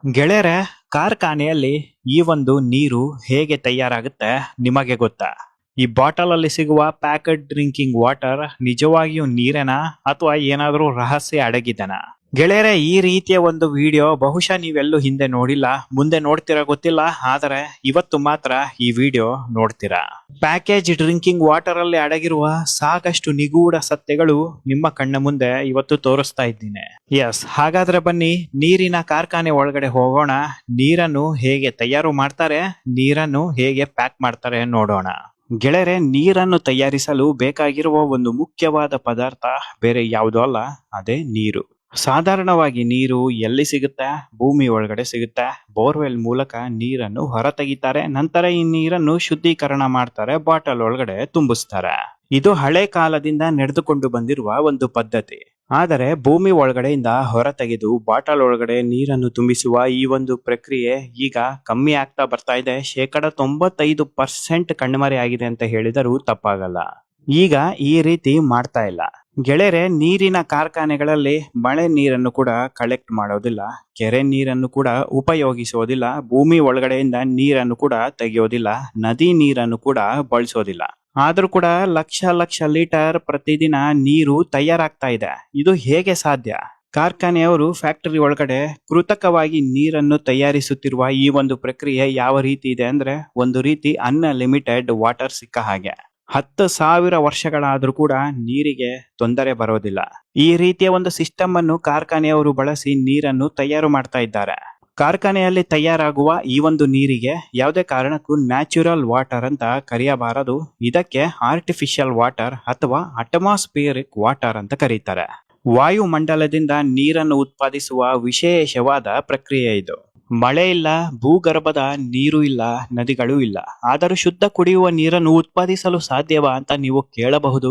ಗೆಳೆಯರೆ, ಕಾರ್ಖಾನೆಯಲ್ಲಿ ಈ ಒಂದು ನೀರು ಹೇಗೆ ತಯಾರಾಗುತ್ತೆ ನಿಮಗೆ ಗೊತ್ತಾ? ಈ ಬಾಟಲ್ ಅಲ್ಲಿ ಸಿಗುವ ಪ್ಯಾಕೆಟ್ ಡ್ರಿಂಕಿಂಗ್ ವಾಟರ್ ನಿಜವಾಗಿಯೂ ನೀರೇನಾ ಅಥವಾ ಏನಾದರೂ ರಹಸ್ಯ ಅಡಗಿದೆನಾ? ಗೆಳೆಯರೆ, ಈ ರೀತಿಯ ಒಂದು ವಿಡಿಯೋ ಬಹುಶಃ ನೀವೆಲ್ಲೂ ಹಿಂದೆ ನೋಡಿಲ್ಲ, ಮುಂದೆ ನೋಡ್ತೀರಾ ಗೊತ್ತಿಲ್ಲ, ಆದರೆ ಇವತ್ತು ಮಾತ್ರ ಈ ವಿಡಿಯೋ ನೋಡ್ತೀರಾ. ಪ್ಯಾಕೇಜ್ ಡ್ರಿಂಕಿಂಗ್ ವಾಟರ್ ಅಲ್ಲಿ ಅಡಗಿರುವ ಸಾಕಷ್ಟು ನಿಗೂಢ ಸತ್ಯಗಳು ನಿಮ್ಮ ಕಣ್ಣ ಮುಂದೆ ಇವತ್ತು ತೋರಿಸ್ತಾ ಇದ್ದೀನಿ. ಎಸ್, ಹಾಗಾದ್ರೆ ಬನ್ನಿ ನೀರಿನ ಕಾರ್ಖಾನೆ ಒಳಗಡೆ ಹೋಗೋಣ. ನೀರನ್ನು ಹೇಗೆ ತಯಾರು ಮಾಡ್ತಾರೆ, ನೀರನ್ನು ಹೇಗೆ ಪ್ಯಾಕ್ ಮಾಡ್ತಾರೆ ನೋಡೋಣ. ಗೆಳೆಯರೆ, ನೀರನ್ನು ತಯಾರಿಸಲು ಬೇಕಾಗಿರುವ ಒಂದು ಮುಖ್ಯವಾದ ಪದಾರ್ಥ ಬೇರೆ ಯಾವುದೂ ಅಲ್ಲ, ಅದೇ ನೀರು. ಸಾಧಾರಣವಾಗಿ ನೀರು ಎಲ್ಲಿ ಸಿಗುತ್ತೆ? ಭೂಮಿ ಒಳಗಡೆ ಸಿಗುತ್ತೆ. ಬೋರ್ವೆಲ್ ಮೂಲಕ ನೀರನ್ನು ಹೊರ ತೆಗಿತಾರೆ. ನಂತರ ಈ ನೀರನ್ನು ಶುದ್ಧೀಕರಣ ಮಾಡ್ತಾರೆ, ಬಾಟಲ್ ಒಳಗಡೆ ತುಂಬಿಸ್ತಾರೆ. ಇದು ಹಳೆ ಕಾಲದಿಂದ ನಡೆದುಕೊಂಡು ಬಂದಿರುವ ಒಂದು ಪದ್ಧತಿ. ಆದರೆ ಭೂಮಿ ಒಳಗಡೆಯಿಂದ ಹೊರ ತೆಗೆದು ಬಾಟಲ್ ಒಳಗಡೆ ನೀರನ್ನು ತುಂಬಿಸುವ ಈ ಒಂದು ಪ್ರಕ್ರಿಯೆ ಈಗ ಕಮ್ಮಿ ಆಗ್ತಾ ಬರ್ತಾ ಇದೆ. 95% ಕಣ್ಮರೆ ಆಗಿದೆ ಅಂತ ಹೇಳಿದರೂ ತಪ್ಪಾಗಲ್ಲ. ಈಗ ಈ ರೀತಿ ಮಾಡ್ತಾ ಇಲ್ಲ. ಗೆಳೆಯರೆ, ನೀರಿನ ಕಾರ್ಖಾನೆಗಳಲ್ಲಿ ಮಳೆ ನೀರನ್ನು ಕೂಡ ಕಲೆಕ್ಟ್ ಮಾಡೋದಿಲ್ಲ, ಕೆರೆ ನೀರನ್ನು ಕೂಡ ಉಪಯೋಗಿಸೋದಿಲ್ಲ, ಭೂಮಿ ಒಳಗಡೆಯಿಂದ ನೀರನ್ನು ಕೂಡ ತೆಗೆಯೋದಿಲ್ಲ, ನದಿ ನೀರನ್ನು ಕೂಡ ಬಳಸೋದಿಲ್ಲ. ಆದ್ರೂ ಕೂಡ ಲಕ್ಷ ಲಕ್ಷ ಲೀಟರ್ ಪ್ರತಿದಿನ ನೀರು ತಯಾರಾಗ್ತಾ ಇದೆ. ಇದು ಹೇಗೆ ಸಾಧ್ಯ? ಕಾರ್ಖಾನೆಯವರು ಫ್ಯಾಕ್ಟರಿ ಒಳಗಡೆ ಕೃತಕವಾಗಿ ನೀರನ್ನು ತಯಾರಿಸುತ್ತಿರುವ ಈ ಒಂದು ಪ್ರಕ್ರಿಯೆ ಯಾವ ರೀತಿ ಇದೆ ಅಂದ್ರೆ, ಒಂದು ರೀತಿ ಅನ್ಲಿಮಿಟೆಡ್ ವಾಟರ್ ಸಿಕ್ಕ ಹಾಗೆ. 10,000 ವರ್ಷಗಳಾದ್ರೂ ಕೂಡ ನೀರಿಗೆ ತೊಂದರೆ ಬರೋದಿಲ್ಲ. ಈ ರೀತಿಯ ಒಂದು ಸಿಸ್ಟಮ್ ಅನ್ನು ಕಾರ್ಖಾನೆಯವರು ಬಳಸಿ ನೀರನ್ನು ತಯಾರು ಮಾಡ್ತಾ ಇದ್ದಾರೆ. ಕಾರ್ಖಾನೆಯಲ್ಲಿ ತಯಾರಾಗುವ ಈ ಒಂದು ನೀರಿಗೆ ಯಾವುದೇ ಕಾರಣಕ್ಕೂ ನ್ಯಾಚುರಲ್ ವಾಟರ್ ಅಂತ ಕರೆಯಬಾರದು. ಇದಕ್ಕೆ ಆರ್ಟಿಫಿಷಿಯಲ್ ವಾಟರ್ ಅಥವಾ ಅಟ್ಮಾಸ್ಫಿಯರಿಕ್ ವಾಟರ್ ಅಂತ ಕರೀತಾರೆ. ವಾಯುಮಂಡಲದಿಂದ ನೀರನ್ನು ಉತ್ಪಾದಿಸುವ ವಿಶೇಷವಾದ ಪ್ರಕ್ರಿಯೆ ಇದು. ಮಳೆ ಇಲ್ಲ, ಭೂಗರ್ಭದ ನೀರು ಇಲ್ಲ, ನದಿಗಳು ಇಲ್ಲ, ಆದರೂ ಶುದ್ಧ ಕುಡಿಯುವ ನೀರನ್ನು ಉತ್ಪಾದಿಸಲು ಸಾಧ್ಯವಾ ಅಂತ ನೀವು ಕೇಳಬಹುದು.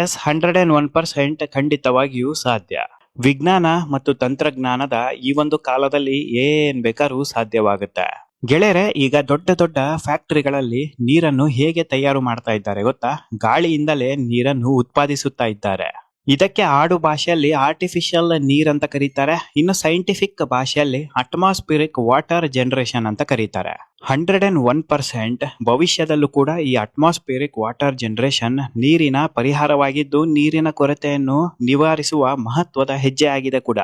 ಎಸ್, 101% ಖಂಡಿತವಾಗಿಯೂ ಸಾಧ್ಯ. ವಿಜ್ಞಾನ ಮತ್ತು ತಂತ್ರಜ್ಞಾನದ ಈ ಒಂದು ಕಾಲದಲ್ಲಿ ಏನ್ ಬೇಕಾದ್ರೂ ಸಾಧ್ಯವಾಗುತ್ತೆ. ಗೆಳೆಯರೆ, ಈಗ ದೊಡ್ಡ ದೊಡ್ಡ ಫ್ಯಾಕ್ಟರಿಗಳಲ್ಲಿ ನೀರನ್ನು ಹೇಗೆ ತಯಾರು ಮಾಡ್ತಾ ಇದ್ದಾರೆ ಗೊತ್ತಾ? ಗಾಳಿಯಿಂದಲೇ ನೀರನ್ನು ಉತ್ಪಾದಿಸುತ್ತಾ ಇದ್ದಾರೆ. ಇದಕ್ಕೆ ಆಡು ಭಾಷೆಯಲ್ಲಿ ಆರ್ಟಿಫಿಷಿಯಲ್ ನೀರ್ ಅಂತ ಕರೀತಾರೆ. ಇನ್ನು ಸೈಂಟಿಫಿಕ್ ಭಾಷೆಯಲ್ಲಿ ಅಟ್ಮಾಸ್ಫಿಯರಿಕ್ ವಾಟರ್ ಜನರೇಷನ್ ಅಂತ ಕರೀತಾರೆ. 101% ಭವಿಷ್ಯದಲ್ಲೂ ಕೂಡ ಈ ಅಟ್ಮಾಸ್ಫಿಯರಿಕ್ ವಾಟರ್ ಜನರೇಷನ್ ನೀರಿನ ಪರಿಹಾರವಾಗಿದ್ದು, ನೀರಿನ ಕೊರತೆಯನ್ನು ನಿವಾರಿಸುವ ಮಹತ್ವದ ಹೆಜ್ಜೆ ಆಗಿದೆ ಕೂಡ.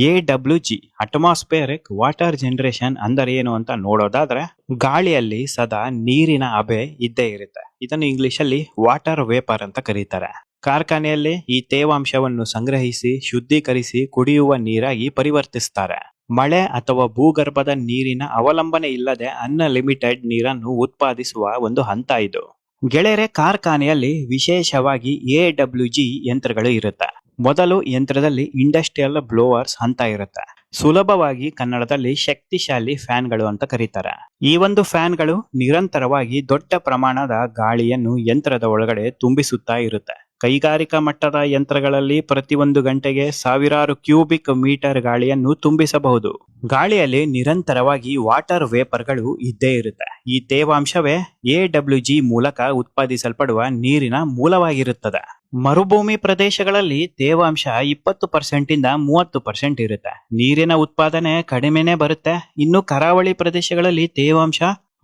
AWG ಅಟ್ಮಾಸ್ಫಿಯರಿಕ್ ವಾಟರ್ ಜನರೇಷನ್ ಅಂದರೆ ಏನು ಅಂತ ನೋಡೋದಾದ್ರೆ, ಗಾಳಿಯಲ್ಲಿ ಸದಾ ನೀರಿನ ಹಬೆ ಇದ್ದೇ ಇರುತ್ತೆ. ಇದನ್ನು ಇಂಗ್ಲಿಷ್ ಅಲ್ಲಿ ವಾಟರ್ ವೇಪರ್ ಅಂತ ಕರೀತಾರೆ. ಕಾರ್ಖಾನೆಯಲ್ಲಿ ಈ ತೇವಾಂಶವನ್ನು ಸಂಗ್ರಹಿಸಿ ಶುದ್ಧೀಕರಿಸಿ ಕುಡಿಯುವ ನೀರಾಗಿ ಪರಿವರ್ತಿಸ್ತಾರೆ. ಮಳೆ ಅಥವಾ ಭೂಗರ್ಭದ ನೀರಿನ ಅವಲಂಬನೆ ಇಲ್ಲದೆ ಅನ್ಲಿಮಿಟೆಡ್ ನೀರನ್ನು ಉತ್ಪಾದಿಸುವ ಒಂದು ಹಂತ ಇದು. ಗೆಳೆಯರೆ, ಕಾರ್ಖಾನೆಯಲ್ಲಿ ವಿಶೇಷವಾಗಿ AWG ಯಂತ್ರಗಳು ಇರುತ್ತೆ. ಮೊದಲು ಯಂತ್ರದಲ್ಲಿ ಇಂಡಸ್ಟ್ರಿಯಲ್ ಬ್ಲೋವರ್ಸ್ ಅಂತ ಇರುತ್ತೆ. ಸುಲಭವಾಗಿ ಕನ್ನಡದಲ್ಲಿ ಶಕ್ತಿಶಾಲಿ ಫ್ಯಾನ್ಗಳು ಅಂತ ಕರೀತಾರೆ. ಈ ಒಂದು ಫ್ಯಾನ್ಗಳು ನಿರಂತರವಾಗಿ ದೊಡ್ಡ ಪ್ರಮಾಣದ ಗಾಳಿಯನ್ನು ಯಂತ್ರದ ಒಳಗಡೆ ತುಂಬಿಸುತ್ತಾ ಇರುತ್ತೆ. ಕೈಗಾರಿಕಾ ಮಟ್ಟದ ಯಂತ್ರಗಳಲ್ಲಿ ಪ್ರತಿ 1 ಗಂಟೆಗೆ ಸಾವಿರಾರು ಕ್ಯೂಬಿಕ್ ಮೀಟರ್ ಗಾಳಿಯನ್ನು ತುಂಬಿಸಬಹುದು. ಗಾಳಿಯಲ್ಲಿ ನಿರಂತರವಾಗಿ ವಾಟರ್ ವೇಪರ್ಗಳು ಇದ್ದೇ ಇರುತ್ತೆ. ಈ ತೇವಾಂಶವೇ AWG ಮೂಲಕ ಉತ್ಪಾದಿಸಲ್ಪಡುವ ನೀರಿನ ಮೂಲವಾಗಿರುತ್ತದೆ. ಮರುಭೂಮಿ ಪ್ರದೇಶಗಳಲ್ಲಿ ತೇವಾಂಶ 20% ಇಂದ 30% ಇರುತ್ತೆ. ನೀರಿನ ಉತ್ಪಾದನೆ ಕಡಿಮೆನೆ ಬರುತ್ತೆ. ಇನ್ನು ಕರಾವಳಿ ಪ್ರದೇಶಗಳಲ್ಲಿ ತೇವಾಂಶ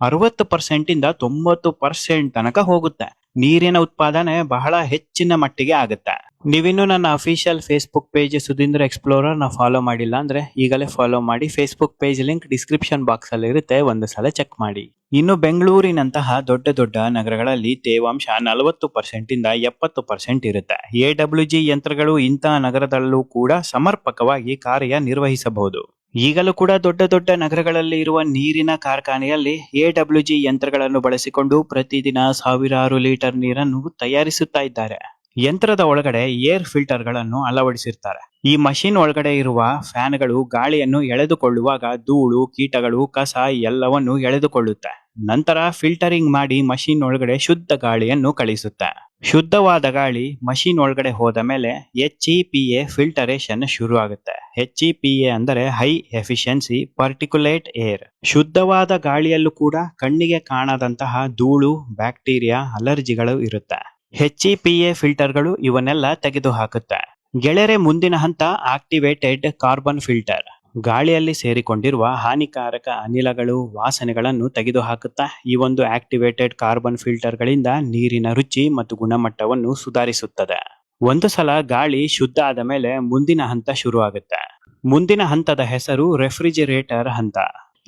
60% ಇಂದ 90% ತನಕ ಹೋಗುತ್ತೆ. ನೀರಿನ ಉತ್ಪಾದನೆ ಬಹಳ ಹೆಚ್ಚಿನ ಮಟ್ಟಿಗೆ ಆಗುತ್ತೆ. ನೀವಿನ್ನು ನನ್ನ official Facebook page Sudhindra Explorer ನ ಫಾಲೋ ಮಾಡಿಲ್ಲ ಅಂದ್ರೆ ಈಗಲೇ ಫಾಲೋ ಮಾಡಿ. Facebook page link description box ಅಲ್ಲಿ ಇರುತ್ತೆ, ಒಂದು ಸಲ ಚೆಕ್ ಮಾಡಿ. ಇನ್ನು ಬೆಂಗಳೂರಿನಂತಹ ದೊಡ್ಡ ದೊಡ್ಡ ನಗರಗಳಲ್ಲಿ ತೇವಾಂಶ 40% ಇಂದ 70% ಇರುತ್ತೆ. AWG ಯಂತ್ರಗಳು ಇಂತಹ ನಗರದಲ್ಲೂ ಕೂಡ ಸಮರ್ಪಕವಾಗಿ ಕಾರ್ಯ ನಿರ್ವಹಿಸಬಹುದು. ಈಗಲೂ ಕೂಡ ದೊಡ್ಡ ದೊಡ್ಡ ನಗರಗಳಲ್ಲಿ ಇರುವ ನೀರಿನ ಕಾರ್ಖಾನೆಯಲ್ಲಿ AWG ಯಂತ್ರಗಳನ್ನು ಬಳಸಿಕೊಂಡು ಪ್ರತಿದಿನ ಸಾವಿರಾರು ಲೀಟರ್ ನೀರನ್ನು ತಯಾರಿಸುತ್ತಾ ಇದ್ದಾರೆ. ಯಂತ್ರದ ಒಳಗಡೆ ಏರ್ ಫಿಲ್ಟರ್ ಗಳನ್ನು ಅಳವಡಿಸಿರ್ತಾರೆ. ಈ ಮಷಿನ್ ಒಳಗಡೆ ಇರುವ ಫ್ಯಾನ್ಗಳು ಗಾಳಿಯನ್ನು ಎಳೆದುಕೊಳ್ಳುವಾಗ ಧೂಳು, ಕೀಟಗಳು, ಕಸ ಎಲ್ಲವನ್ನು ಎಳೆದುಕೊಳ್ಳುತ್ತೆ. ನಂತರ ಫಿಲ್ಟರಿಂಗ್ ಮಾಡಿ ಮಷಿನ್ ಒಳಗಡೆ ಶುದ್ಧ ಗಾಳಿಯನ್ನು ಕಳಿಸುತ್ತೆ. ಶುದ್ಧವಾದ ಗಾಳಿ ಮಷಿನ್ ಒಳಗಡೆ ಹೋದ ಮೇಲೆ HEPA ಫಿಲ್ಟರೇಷನ್ ಶುರು ಆಗುತ್ತೆ. HEPA ಅಂದರೆ ಹೈ ಎಫಿಷಿಯನ್ಸಿ ಪಾರ್ಟಿಕ್ಯುಲೇಟ್ ಏರ್. ಶುದ್ಧವಾದ ಗಾಳಿಯಲ್ಲೂ ಕೂಡ ಕಣ್ಣಿಗೆ ಕಾಣದಂತಹ ಧೂಳು, ಬ್ಯಾಕ್ಟೀರಿಯಾ, ಅಲರ್ಜಿಗಳು ಇರುತ್ತೆ. HEPA ಫಿಲ್ಟರ್ಗಳು ಇವನ್ನೆಲ್ಲ ತೆಗೆದು ಹಾಕುತ್ತೆ. ಗೆಳೆಯರೆ, ಮುಂದಿನ ಹಂತ ಆಕ್ಟಿವೇಟೆಡ್ ಕಾರ್ಬನ್ ಫಿಲ್ಟರ್. ಗಾಳಿಯಲ್ಲಿ ಸೇರಿಕೊಂಡಿರುವ ಹಾನಿಕಾರಕ ಅನಿಲಗಳು, ವಾಸನೆಗಳನ್ನು ತೆಗೆದುಹಾಕುತ್ತಾ ಈ ಒಂದು ಆಕ್ಟಿವೇಟೆಡ್ ಕಾರ್ಬನ್ ಫಿಲ್ಟರ್ಗಳಿಂದ ನೀರಿನ ರುಚಿ ಮತ್ತು ಗುಣಮಟ್ಟವನ್ನು ಸುಧಾರಿಸುತ್ತದೆ. ಒಂದು ಸಲ ಗಾಳಿ ಶುದ್ಧ ಆದ ಮೇಲೆ ಮುಂದಿನ ಹಂತ ಶುರು ಆಗುತ್ತೆ. ಮುಂದಿನ ಹಂತದ ಹೆಸರು ರೆಫ್ರಿಜಿರೇಟರ್ ಹಂತ.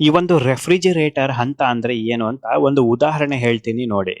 ಈ ಒಂದು ರೆಫ್ರಿಜಿರೇಟರ್ ಹಂತ ಅಂದ್ರೆ ಏನು ಅಂತ ಒಂದು ಉದಾಹರಣೆ ಹೇಳ್ತೀನಿ ನೋಡಿ.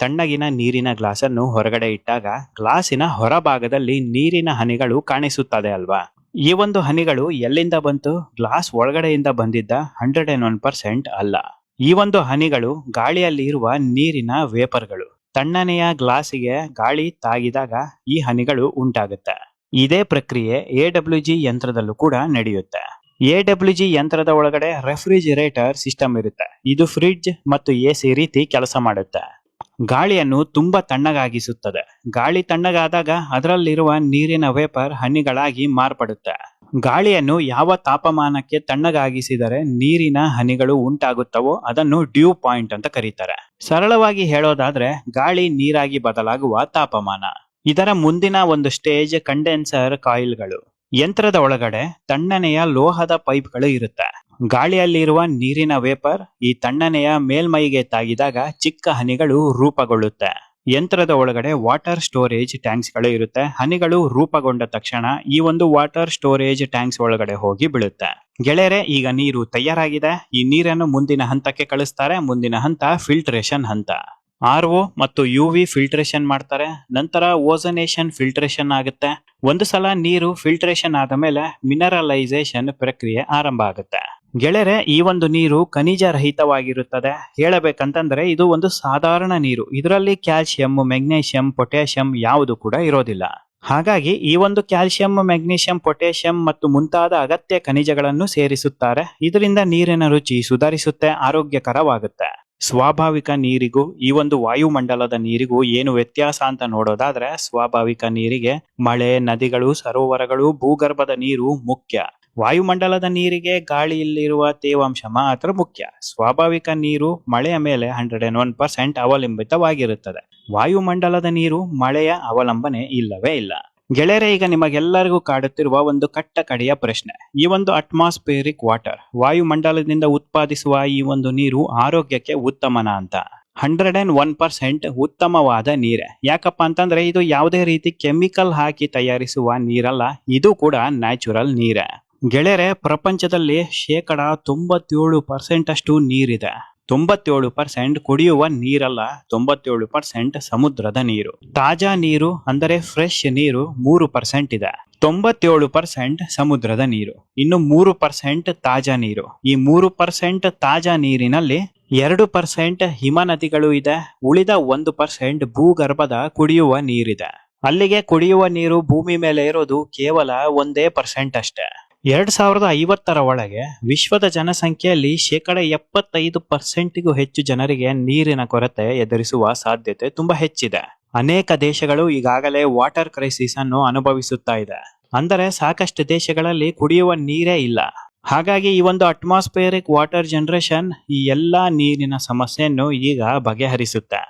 ತಣ್ಣಗಿನ ನೀರಿನ ಗ್ಲಾಸನ್ನು ಹೊರಗಡೆ ಇಟ್ಟಾಗ ಗ್ಲಾಸಿನ ಹೊರಭಾಗದಲ್ಲಿ ನೀರಿನ ಹನಿಗಳು ಕಾಣಿಸುತ್ತದೆ ಅಲ್ವಾ? ಈ ಒಂದು ಹನಿಗಳು ಎಲ್ಲಿಂದ ಬಂತು? ಗ್ಲಾಸ್ ಒಳಗಡೆಯಿಂದ ಬಂದಿದ್ದ 101% ಅಲ್ಲ. ಈ ಒಂದು ಹನಿಗಳು ಗಾಳಿಯಲ್ಲಿ ಇರುವ ನೀರಿನ ವೇಪರ್ಗಳು. ತಣ್ಣನೆಯ ಗ್ಲಾಸಿಗೆ ಗಾಳಿ ತಾಗಿದಾಗ ಈ ಹನಿಗಳು ಉಂಟಾಗುತ್ತೆ. ಇದೇ ಪ್ರಕ್ರಿಯೆ AWG ಯಂತ್ರದಲ್ಲೂ ಕೂಡ ನಡೆಯುತ್ತೆ. AWG ಯಂತ್ರದ ಒಳಗಡೆ ರೆಫ್ರಿಜಿರೇಟರ್ ಸಿಸ್ಟಮ್ ಇರುತ್ತೆ. ಇದು ಫ್ರಿಡ್ಜ್ ಮತ್ತು AC ರೀತಿ ಕೆಲಸ ಮಾಡುತ್ತೆ. ಗಾಳಿಯನ್ನು ತುಂಬಾ ತಣ್ಣಗಾಗಿಸುತ್ತದೆ. ಗಾಳಿ ತಣ್ಣಗಾದಾಗ ಅದರಲ್ಲಿರುವ ನೀರಿನ ವೇಪರ್ ಹನಿಗಳಾಗಿ ಮಾರ್ಪಡುತ್ತೆ. ಗಾಳಿಯನ್ನು ಯಾವ ತಾಪಮಾನಕ್ಕೆ ತಣ್ಣಗಾಗಿಸಿದರೆ ನೀರಿನ ಹನಿಗಳು ಉಂಟಾಗುತ್ತವೋ ಅದನ್ನು ಡ್ಯೂ ಪಾಯಿಂಟ್ ಅಂತ ಕರೀತಾರೆ. ಸರಳವಾಗಿ ಹೇಳೋದಾದ್ರೆ ಗಾಳಿ ನೀರಾಗಿ ಬದಲಾಗುವ ತಾಪಮಾನ. ಇದರ ಮುಂದಿನ ಒಂದು ಸ್ಟೇಜ್ ಕಂಡೆನ್ಸರ್ ಕಾಯಿಲ್ಗಳು. ಯಂತ್ರದ ಒಳಗಡೆ ತಣ್ಣನೆಯ ಲೋಹದ ಪೈಪ್ಗಳು ಇರುತ್ತೆ. ಗಾಳಿಯಲ್ಲಿರುವ ನೀರಿನ ವೇಪರ್ ಈ ತಣ್ಣನೆಯ ಮೇಲ್ಮೈಗೆ ತಾಗಿದಾಗ ಚಿಕ್ಕ ಹನಿಗಳು ರೂಪುಗೊಳ್ಳುತ್ತೆ. ಯಂತ್ರದ ಒಳಗಡೆ ವಾಟರ್ ಸ್ಟೋರೇಜ್ ಟ್ಯಾಂಕ್ಸ್ ಗಳು ಇರುತ್ತೆ. ಹನಿಗಳು ರೂಪುಗೊಂಡ ತಕ್ಷಣ ಈ ಒಂದು ವಾಟರ್ ಸ್ಟೋರೇಜ್ ಟ್ಯಾಂಕ್ಸ್ ಒಳಗಡೆ ಹೋಗಿ ಬೀಳುತ್ತೆ. ಗೆಳೆಯರೆ, ಈಗ ನೀರು ತಯಾರಾಗಿದೆ. ಈ ನೀರನ್ನು ಮುಂದಿನ ಹಂತಕ್ಕೆ ಕಳಿಸ್ತಾರೆ. ಮುಂದಿನ ಹಂತ ಫಿಲ್ಟ್ರೇಷನ್ ಹಂತ. RO ಮತ್ತು UV ಫಿಲ್ಟ್ರೇಷನ್ ಮಾಡ್ತಾರೆ. ನಂತರ ಓಝೋನೇಷನ್ ಫಿಲ್ಟ್ರೇಷನ್ ಆಗುತ್ತೆ. ಒಂದು ಸಲ ನೀರು ಫಿಲ್ಟ್ರೇಷನ್ ಆದ ಮೇಲೆ ಮಿನರಲೈಸೇಷನ್ ಪ್ರಕ್ರಿಯೆ ಆರಂಭ ಆಗುತ್ತೆ. ಗೆಳೆಯರೆ, ಈ ಒಂದು ನೀರು ಖನಿಜ ರಹಿತವಾಗಿರುತ್ತದೆ. ಹೇಳಬೇಕಂತಂದ್ರೆ ಇದು ಒಂದು ಸಾಧಾರಣ ನೀರು. ಇದರಲ್ಲಿ ಕ್ಯಾಲ್ಸಿಯಂ, ಮೆಗ್ನೀಷಿಯಂ, ಪೊಟ್ಯಾಷಿಯಂ ಯಾವುದು ಕೂಡ ಇರೋದಿಲ್ಲ. ಹಾಗಾಗಿ ಈ ಒಂದು ಕ್ಯಾಲ್ಸಿಯಂ, ಮೆಗ್ನೀಷಿಯಂ, ಪೊಟ್ಯಾಷಿಯಂ ಮತ್ತು ಮುಂತಾದ ಅಗತ್ಯ ಖನಿಜಗಳನ್ನು ಸೇರಿಸುತ್ತಾರೆ. ಇದರಿಂದ ನೀರಿನ ರುಚಿ ಸುಧಾರಿಸುತ್ತೆ, ಆರೋಗ್ಯಕರವಾಗುತ್ತೆ. ಸ್ವಾಭಾವಿಕ ನೀರಿಗೂ ಈ ಒಂದು ವಾಯುಮಂಡಲದ ನೀರಿಗೂ ಏನು ವ್ಯತ್ಯಾಸ ಅಂತ ನೋಡೋದಾದ್ರೆ, ಸ್ವಾಭಾವಿಕ ನೀರಿಗೆ ಮಳೆ, ನದಿಗಳು, ಸರೋವರಗಳು, ಭೂಗರ್ಭದ ನೀರು ಮುಖ್ಯ. ವಾಯುಮಂಡಲದ ನೀರಿಗೆ ಗಾಳಿಯಲ್ಲಿರುವ ತೇವಾಂಶ ಮಾತ್ರ ಮುಖ್ಯ. ಸ್ವಾಭಾವಿಕ ನೀರು ಮಳೆಯ ಮೇಲೆ 101% ಅವಲಂಬಿತವಾಗಿರುತ್ತದೆ. ವಾಯುಮಂಡಲದ ನೀರು ಮಳೆಯ ಅವಲಂಬನೆ ಇಲ್ಲವೇ ಇಲ್ಲ. ಗೆಳೆಯರೆ, ಈಗ ನಿಮಗೆಲ್ಲರಿಗೂ ಕಾಡುತ್ತಿರುವ ಒಂದು ಕಟ್ಟಕಡೆಯ ಪ್ರಶ್ನೆ. ಈ ಒಂದು ಅಟ್ಮಾಸ್ಫಿಯರಿಕ್ ವಾಟರ್, ವಾಯುಮಂಡಲದಿಂದ ಉತ್ಪಾದಿಸುವ ಈ ಒಂದು ನೀರು ಆರೋಗ್ಯಕ್ಕೆ ಉತ್ತಮನಾ ಅಂತ? 101% ಉತ್ತಮವಾದ ನೀರೇ. ಯಾಕಪ್ಪ ಅಂತಂದ್ರೆ ಇದು ಯಾವುದೇ ರೀತಿ ಕೆಮಿಕಲ್ ಹಾಕಿ ತಯಾರಿಸುವ ನೀರಲ್ಲ. ಇದು ಕೂಡ ನ್ಯಾಚುರಲ್ ನೀರೇ. ಗೆಳೆಯರೆ, ಪ್ರಪಂಚದಲ್ಲಿ 97% ಅಷ್ಟು ನೀರಿದೆ. 97% ಕುಡಿಯುವ ನೀರಲ್ಲ, 97% ಸಮುದ್ರದ ನೀರು. ತಾಜಾ ನೀರು ಅಂದರೆ ಫ್ರೆಶ್ ನೀರು 3% ಇದೆ. 97% ಸಮುದ್ರದ ನೀರು, ಇನ್ನು 3% ತಾಜಾ ನೀರು. ಈ 3% ತಾಜಾ ನೀರಿನಲ್ಲಿ 2% ಹಿಮ ನದಿಗಳು ಇದೆ. ಉಳಿದ 1% ಭೂಗರ್ಭದ ಕುಡಿಯುವ ನೀರಿದೆ. ಅಲ್ಲಿಗೆ ಕುಡಿಯುವ ನೀರು ಭೂಮಿ ಮೇಲೆ ಇರೋದು ಕೇವಲ 1% ಅಷ್ಟೇ. 2050 ಒಳಗೆ ವಿಶ್ವದ ಜನಸಂಖ್ಯೆಯಲ್ಲಿ 75%ಗೂ ಹೆಚ್ಚು ಜನರಿಗೆ ನೀರಿನ ಕೊರತೆ ಎದುರಿಸುವ ಸಾಧ್ಯತೆ ತುಂಬಾ ಹೆಚ್ಚಿದೆ. ಅನೇಕ ದೇಶಗಳು ಈಗಾಗಲೇ ವಾಟರ್ ಕ್ರೈಸಿಸ್ ಅನ್ನು ಅನುಭವಿಸುತ್ತಾ ಇದೆ. ಅಂದರೆ ಸಾಕಷ್ಟು ದೇಶಗಳಲ್ಲಿ ಕುಡಿಯುವ ನೀರೇ ಇಲ್ಲ. ಹಾಗಾಗಿ ಈ ಒಂದು ಅಟ್ಮಾಸ್ಫಿಯರಿಕ್ ವಾಟರ್ ಜನರೇಷನ್ ಈ ಎಲ್ಲಾ ನೀರಿನ ಸಮಸ್ಯೆಯನ್ನು ಈಗ ಬಗೆಹರಿಸುತ್ತೆ.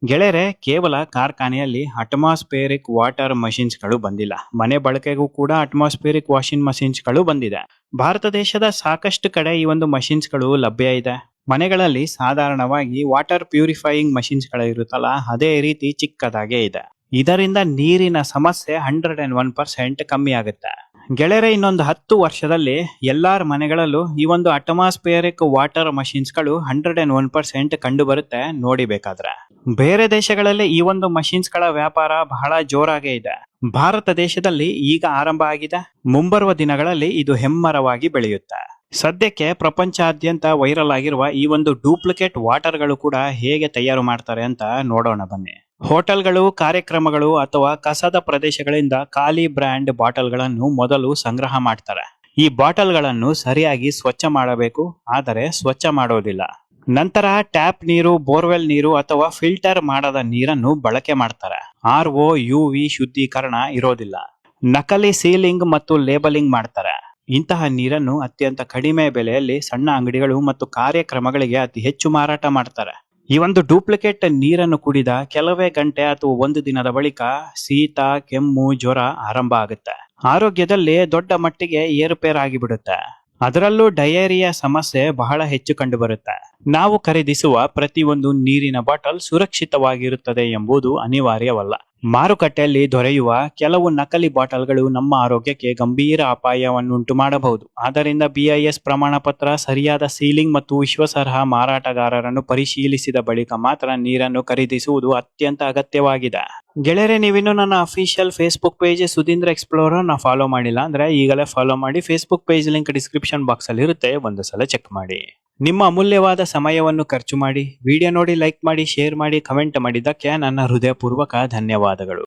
ಗೆಳೆಯರೆ, ಕೇವಲ ಕಾರ್ಖಾನೆಯಲ್ಲಿ ಅಟ್ಮಾಸ್ಫಿಯರಿಕ್ ವಾಟರ್ ಮಷಿನ್ಸ್ ಗಳು ಬಂದಿಲ್ಲ. ಮನೆ ಬಳಕೆಗೂ ಕೂಡ ಅಟ್ಮಾಸ್ಫಿಯರಿಕ್ ವಾಷಿಂಗ್ ಮಷಿನ್ಸ್ ಗಳು ಬಂದಿದೆ. ಭಾರತ ದೇಶದ ಸಾಕಷ್ಟು ಕಡೆ ಈ ಒಂದು ಮಷಿನ್ಸ್ ಗಳು ಲಭ್ಯ ಇದೆ. ಮನೆಗಳಲ್ಲಿ ಸಾಧಾರಣವಾಗಿ ವಾಟರ್ ಪ್ಯೂರಿಫೈಯಿಂಗ್ ಮಷಿನ್ಸ್ ಗಳು ಇರುತ್ತಲ್ಲ, ಅದೇ ರೀತಿ ಚಿಕ್ಕದಾಗೆ ಇದೆ. ಇದರಿಂದ ನೀರಿನ ಸಮಸ್ಯೆ 101% ಕಮ್ಮಿ ಆಗುತ್ತೆ. ಗೆಳೆಯರೆ, ಇನ್ನೊಂದು 10 ವರ್ಷದಲ್ಲಿ ಎಲ್ಲಾರ ಮನೆಗಳಲ್ಲೂ ಈ ಒಂದು ಅಟ್ಮಾಸ್ಫಿಯರಿಕ್ ವಾಟರ್ ಮಷಿನ್ಸ್ ಗಳು 101% ಕಂಡು ಬರುತ್ತೆ. ನೋಡಿಬೇಕಾದ್ರೆ ಬೇರೆ ದೇಶಗಳಲ್ಲಿ ಈ ಒಂದು ಮಷಿನ್ಸ್ ಗಳ ವ್ಯಾಪಾರ ಬಹಳ ಜೋರಾಗೇ ಇದೆ. ಭಾರತ ದೇಶದಲ್ಲಿ ಈಗ ಆರಂಭ ಆಗಿದೆ. ಮುಂಬರುವ ದಿನಗಳಲ್ಲಿ ಇದು ಹೆಮ್ಮರವಾಗಿ ಬೆಳೆಯುತ್ತೆ. ಸದ್ಯಕ್ಕೆ ಪ್ರಪಂಚಾದ್ಯಂತ ವೈರಲ್ ಆಗಿರುವ ಈ ಒಂದು ಡೂಪ್ಲಿಕೇಟ್ ವಾಟರ್ ಗಳು ಕೂಡ ಹೇಗೆ ತಯಾರು ಮಾಡ್ತಾರೆ ಅಂತ ನೋಡೋಣ ಬನ್ನಿ. ಹೋಟೆಲ್ಗಳು, ಕಾರ್ಯಕ್ರಮಗಳು ಅಥವಾ ಕಸದ ಪ್ರದೇಶಗಳಿಂದ ಖಾಲಿ ಬ್ರ್ಯಾಂಡ್ ಬಾಟಲ್ಗಳನ್ನು ಮೊದಲು ಸಂಗ್ರಹ ಮಾಡ್ತಾರೆ. ಈ ಬಾಟಲ್ಗಳನ್ನು ಸರಿಯಾಗಿ ಸ್ವಚ್ಛ ಮಾಡಬೇಕು, ಆದರೆ ಸ್ವಚ್ಛ ಮಾಡೋದಿಲ್ಲ. ನಂತರ ಟ್ಯಾಪ್ ನೀರು, ಬೋರ್ವೆಲ್ ನೀರು ಅಥವಾ ಫಿಲ್ಟರ್ ಮಾಡದ ನೀರನ್ನು ಬಳಕೆ ಮಾಡ್ತಾರೆ. RO, UV ಶುದ್ಧೀಕರಣ ಇರೋದಿಲ್ಲ. ನಕಲಿ ಸೀಲಿಂಗ್ ಮತ್ತು ಲೇಬಲಿಂಗ್ ಮಾಡ್ತಾರೆ. ಇಂತಹ ನೀರನ್ನು ಅತ್ಯಂತ ಕಡಿಮೆ ಬೆಲೆಯಲ್ಲಿ ಸಣ್ಣ ಅಂಗಡಿಗಳು ಮತ್ತು ಕಾರ್ಯಕ್ರಮಗಳಿಗೆ ಅತಿ ಹೆಚ್ಚು ಮಾರಾಟ ಮಾಡ್ತಾರೆ. ಈ ಒಂದು ಡೂಪ್ಲಿಕೇಟ್ ನೀರನ್ನು ಕುಡಿದ ಕೆಲವೇ ಗಂಟೆ ಅಥವಾ ಒಂದು ದಿನದ ಬಳಿಕ ಶೀತ, ಕೆಮ್ಮು, ಜ್ವರ ಆರಂಭ ಆಗುತ್ತೆ. ಆರೋಗ್ಯದಲ್ಲಿ ದೊಡ್ಡ ಮಟ್ಟಿಗೆ ಏರುಪೇರಾಗಿಬಿಡುತ್ತೆ. ಅದರಲ್ಲೂ ಡಯೇರಿಯಾ ಸಮಸ್ಯೆ ಬಹಳ ಹೆಚ್ಚು ಕಂಡುಬರುತ್ತೆ. ನಾವು ಖರೀದಿಸುವ ಪ್ರತಿಯೊಂದು ನೀರಿನ ಬಾಟಲ್ ಸುರಕ್ಷಿತವಾಗಿರುತ್ತದೆ ಎಂಬುದು ಅನಿವಾರ್ಯವಲ್ಲ. ಮಾರುಕಟ್ಟೆಯಲ್ಲಿ ದೊರೆಯುವ ಕೆಲವು ನಕಲಿ ಬಾಟಲ್ಗಳು ನಮ್ಮ ಆರೋಗ್ಯಕ್ಕೆ ಗಂಭೀರ ಅಪಾಯವನ್ನುಂಟು ಮಾಡಬಹುದು. ಆದ್ದರಿಂದ BIS ಪ್ರಮಾಣ ಪತ್ರ, ಸರಿಯಾದ ಸೀಲಿಂಗ್ ಮತ್ತು ವಿಶ್ವಾಸಾರ್ಹ ಮಾರಾಟಗಾರರನ್ನು ಪರಿಶೀಲಿಸಿದ ಬಳಿಕ ಮಾತ್ರ ನೀರನ್ನು ಖರೀದಿಸುವುದು ಅತ್ಯಂತ ಅಗತ್ಯವಾಗಿದೆ. ಗೆಳೆಯರೆ, ನೀವಿನ್ನು ನನ್ನ official Facebook page Sudhindra Explorer ನ ಫಾಲೋ ಮಾಡಿಲ್ಲ ಅಂದ್ರೆ ಈಗಲೇ ಫಾಲೋ ಮಾಡಿ. Facebook page link description box ಅಲ್ಲಿ ಇರುತ್ತೆ, ಒಂದು ಸಲ ಚೆಕ್ ಮಾಡಿ. ನಿಮ್ಮ ಅಮೂಲ್ಯವಾದ ಸಮಯವನ್ನು ಖರ್ಚು ಮಾಡಿ ವಿಡಿಯೋ ನೋಡಿ, ಲೈಕ್ ಮಾಡಿ, ಶೇರ್ ಮಾಡಿ, ಕಮೆಂಟ್ ಮಾಡಿದ್ದಕ್ಕೆ ನನ್ನ ಹೃದಯಪೂರ್ವಕ ಧನ್ಯವಾದಗಳು.